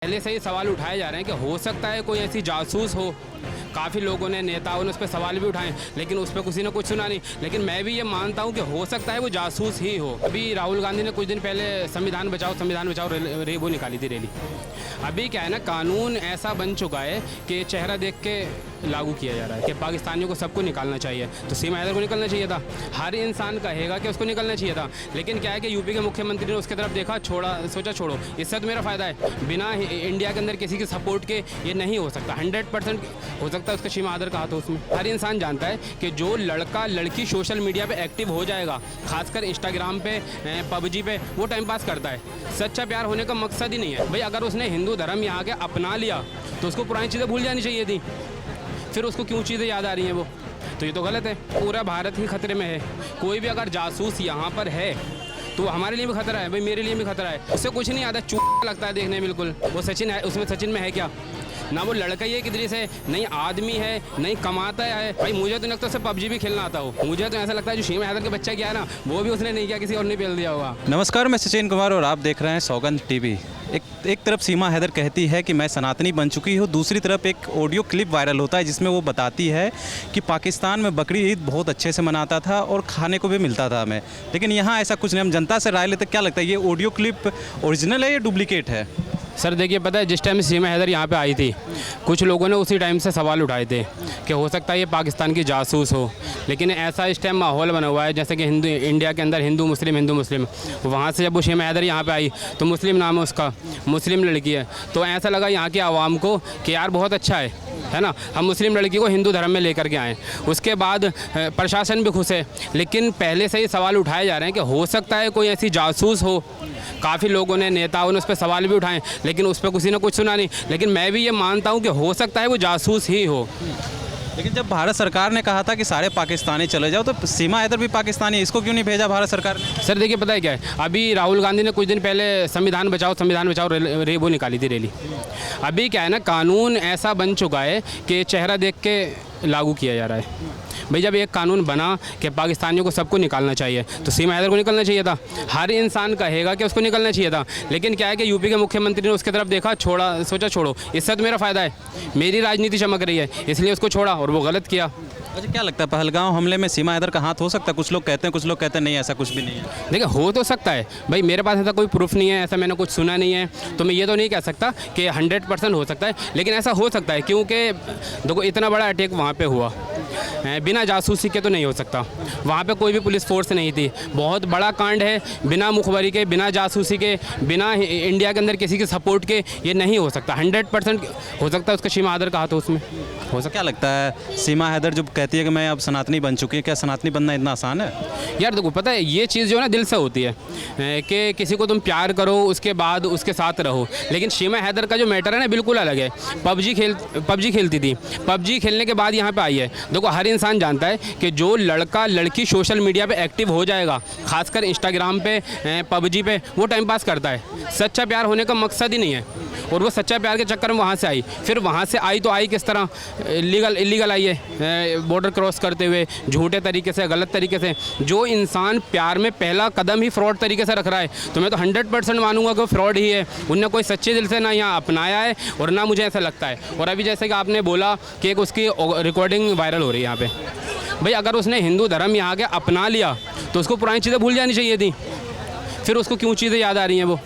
पहले से ही सवाल उठाए जा रहे हैं कि हो सकता है कोई ऐसी जासूस हो। काफ़ी लोगों ने नेताओं ने उस पर सवाल भी उठाए, लेकिन उस पर किसी ने कुछ सुना नहीं। लेकिन मैं भी ये मानता हूँ कि हो सकता है वो जासूस ही हो। अभी राहुल गांधी ने कुछ दिन पहले संविधान बचाओ वो निकाली थी रैली। अभी क्या है ना, कानून ऐसा बन चुका है कि चेहरा देख के लागू किया जा रहा है कि पाकिस्तानियों को सबको निकालना चाहिए। तो सीमा हैदर को निकलना चाहिए था, हर इंसान कहेगा कि उसको निकलना चाहिए था। लेकिन क्या है कि यूपी के मुख्यमंत्री ने उसकी तरफ देखा, सोचा छोड़ो, इससे तो मेरा फ़ायदा है। बिना इंडिया के अंदर किसी के सपोर्ट के ये नहीं हो सकता। 100% हो सकता है उसका सीमा हैदर कहा था उसमें। हर इंसान जानता है कि जो लड़का लड़की सोशल मीडिया पे एक्टिव हो जाएगा, खासकर इंस्टाग्राम पे, पबजी पे, वो टाइम पास करता है। सच्चा प्यार होने का मकसद ही नहीं है भाई। अगर उसने हिंदू धर्म यहाँ के अपना लिया तो उसको पुरानी चीज़ें भूल जानी चाहिए थी। फिर उसको क्यों चीज़ें याद आ रही हैं वो, तो ये तो गलत है। पूरा भारत ही खतरे में है। कोई भी अगर जासूस यहाँ पर है तो हमारे लिए भी खतरा है भाई, मेरे लिए भी खतरा है। उससे कुछ नहीं आता, चूक लगता है देखने में बिल्कुल। वो सचिन है, उसमें सचिन में है क्या? ना वो लड़का ही है किधर से, नहीं आदमी है, नहीं कमाता है भाई। मुझे तो लगता है उससे पबजी भी खेलना आता हो। मुझे तो ऐसा लगता है जो सीमा हैदर का बच्चा किया है ना, वो भी उसने नहीं किया, किसी और ने पेल दिया होगा। नमस्कार, मैं सचिन कुमार और आप देख रहे हैं सौगंध टीवी। एक तरफ सीमा हैदर कहती है कि मैं सनातनी बन चुकी हूँ, दूसरी तरफ एक ऑडियो क्लिप वायरल होता है जिसमें वो बताती है कि पाकिस्तान में बकरी ईद बहुत अच्छे से मनाता था और खाने को भी मिलता था हमें। लेकिन यहाँ ऐसा कुछ नहीं। हम जनता से राय लेते, क्या लगता है ये ऑडियो क्लिप ओरिजिनल है या डुप्लीकेट है? सर देखिए, पता है जिस टाइम सीमा हैदर यहाँ पे आई थी, कुछ लोगों ने उसी टाइम से सवाल उठाए थे कि हो सकता है ये पाकिस्तान की जासूस हो। लेकिन ऐसा इस टाइम माहौल बना हुआ है जैसे कि हिंदू, इंडिया के अंदर हिंदू मुस्लिम। वहाँ से जब वो सीमा हैदर यहाँ पे आई तो मुस्लिम नाम है उसका, मुस्लिम लड़की है, तो ऐसा लगा यहाँ की आवाम को कि यार बहुत अच्छा है ना, हम मुस्लिम लड़की को हिंदू धर्म में लेकर के आए। उसके बाद प्रशासन भी खुश है। लेकिन पहले से ही सवाल उठाए जा रहे हैं कि हो सकता है कोई ऐसी जासूस हो। काफ़ी लोगों ने, नेताओं ने उस पर सवाल भी उठाए, लेकिन उस पर किसी ने कुछ सुना नहीं। लेकिन मैं भी ये मानता हूँ कि हो सकता है वो जासूस ही हो। लेकिन जब भारत सरकार ने कहा था कि सारे पाकिस्तानी चले जाओ, तो सीमा हैदर भी पाकिस्तानी, इसको क्यों नहीं भेजा भारत सरकार ने? सर देखिए, पता है क्या है, अभी राहुल गांधी ने कुछ दिन पहले संविधान बचाओ वो निकाली थी रैली। अभी क्या है ना, कानून ऐसा बन चुका है कि चेहरा देख के लागू किया जा रहा है भाई। जब एक कानून बना कि पाकिस्तानियों को सबको निकालना चाहिए, तो सीमा हैदर को निकलना चाहिए था। हर इंसान कहेगा कि उसको निकलना चाहिए था। लेकिन क्या है कि यूपी के मुख्यमंत्री ने उसकी तरफ देखा, सोचा छोड़ो, इससे तो मेरा फ़ायदा है, मेरी राजनीति चमक रही है, इसलिए उसको छोड़ा और वो गलत किया। अच्छा, क्या लगता है पहलगाम हमले में सीमा हैदर का हाथ हो सकता है? कुछ लोग कहते हैं, कुछ लोग कहते हैं नहीं, ऐसा कुछ भी नहीं है। देखिए, हो तो सकता है भाई, मेरे पास ऐसा कोई प्रूफ नहीं है, ऐसा मैंने कुछ सुना नहीं है, तो मैं ये तो नहीं कह सकता कि 100% हो सकता है। लेकिन ऐसा हो सकता है क्योंकि देखो, इतना बड़ा अटैक वहाँ पे हुआ, बिना जासूसी के तो नहीं हो सकता। वहाँ पे कोई भी पुलिस फोर्स नहीं थी। बहुत बड़ा कांड है, बिना मुखबरी के, बिना जासूसी के, बिना इंडिया के अंदर किसी के सपोर्ट के ये नहीं हो सकता। 100% हो सकता है उसका सीमा हैदर कहा था उसमें हो सकता। क्या लगता है सीमा हैदर जो कहती है कि मैं अब सनातनी बन चुकी है, क्या सनातनी बनना इतना आसान है? यार देखो, पता है ये चीज़ जो है ना दिल से होती है कि किसी को तुम प्यार करो, उसके बाद उसके साथ रहो। लेकिन सीमा हैदर का जो मैटर है ना बिल्कुल अलग है। पबजी खेलती थी, पबजी खेलने के बाद यहाँ पे आई है। देखो, हर इंसान जानता है कि जो लड़का लड़की सोशल मीडिया पे एक्टिव हो जाएगा, खासकर इंस्टाग्राम पे, पबजी पे, वो टाइम पास करता है। सच्चा प्यार होने का मकसद ही नहीं है। और वो सच्चा प्यार के चक्कर में वहाँ से आई। फिर वहाँ से आई तो आई किस तरह? इलीगल आई है, बॉर्डर क्रॉस करते हुए, झूठे तरीके से, गलत तरीके से। जो इंसान प्यार में पहला कदम ही फ्रॉड तरीके से रख रहा है, तो मैं तो 100% मानूंगा कि वो फ्रॉड ही है। उनने कोई सच्चे दिल से ना यहाँ अपनाया है, और ना मुझे ऐसा लगता है। और अभी जैसे कि आपने बोला कि एक उसकी रिकॉर्डिंग वायरल हो रही है यहाँ पे, भाई अगर उसने हिंदू धर्म यहाँ के अपना लिया तो उसको पुरानी चीज़ें भूल जानी चाहिए थी। फिर उसको क्यों चीज़ें याद आ रही हैं वो,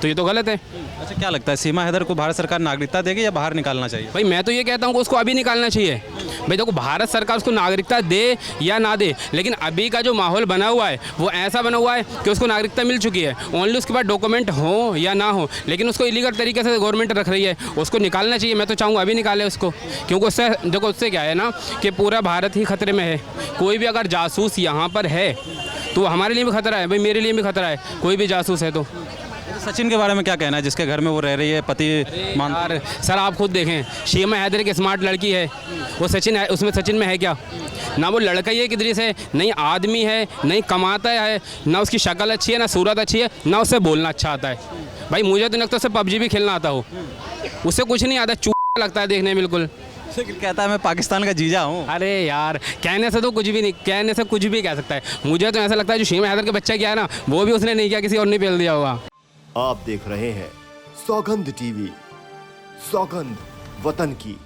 तो ये तो गलत है। अच्छा, क्या लगता है सीमा हैदर को भारत सरकार नागरिकता देगी या बाहर निकालना चाहिए? भाई मैं तो ये कहता हूँ कि उसको अभी निकालना चाहिए। भाई देखो, भारत सरकार उसको नागरिकता दे या ना दे, लेकिन अभी का जो माहौल बना हुआ है वो ऐसा बना हुआ है कि उसको नागरिकता मिल चुकी है। ओनली उसके पास डॉक्यूमेंट हो या ना हो, लेकिन उसको इलीगल तरीके से गवर्नमेंट रख रही है, उसको निकालना चाहिए। मैं तो चाहूँगा अभी निकाले उसको, क्योंकि उससे देखो, उससे क्या है ना कि पूरा भारत ही खतरे में है। कोई भी अगर जासूस यहाँ पर है तो हमारे लिए भी खतरा है भाई, मेरे लिए भी खतरा है, कोई भी जासूस है तो। सचिन के बारे में क्या कहना है, जिसके घर में वो रह रही है, पति मान? सर आप खुद देखें, सीमा हैदर एक स्मार्ट लड़की है, वो सचिन है, उसमें सचिन में है क्या? ना वो लड़का ही है किधर से, नहीं आदमी है, नहीं कमाता है, ना उसकी शक्ल अच्छी है, ना सूरत अच्छी है, ना उससे बोलना अच्छा आता है। भाई मुझे तो लगता है उससे पबजी भी खेलना आता हो, उससे कुछ नहीं आता, चूक लगता है देखने में बिल्कुल। कहता है मैं पाकिस्तान का जीजा हूँ। अरे यार, कहने से तो कुछ भी नहीं, कहने से कुछ भी कह सकता है। मुझे तो ऐसा लगता है जो सीमा हैदर का बच्चा किया है ना, वो भी उसने नहीं किया, किसी और ने पेल दिया होगा। आप देख रहे हैं सौगंध टीवी। सौगंध वतन की।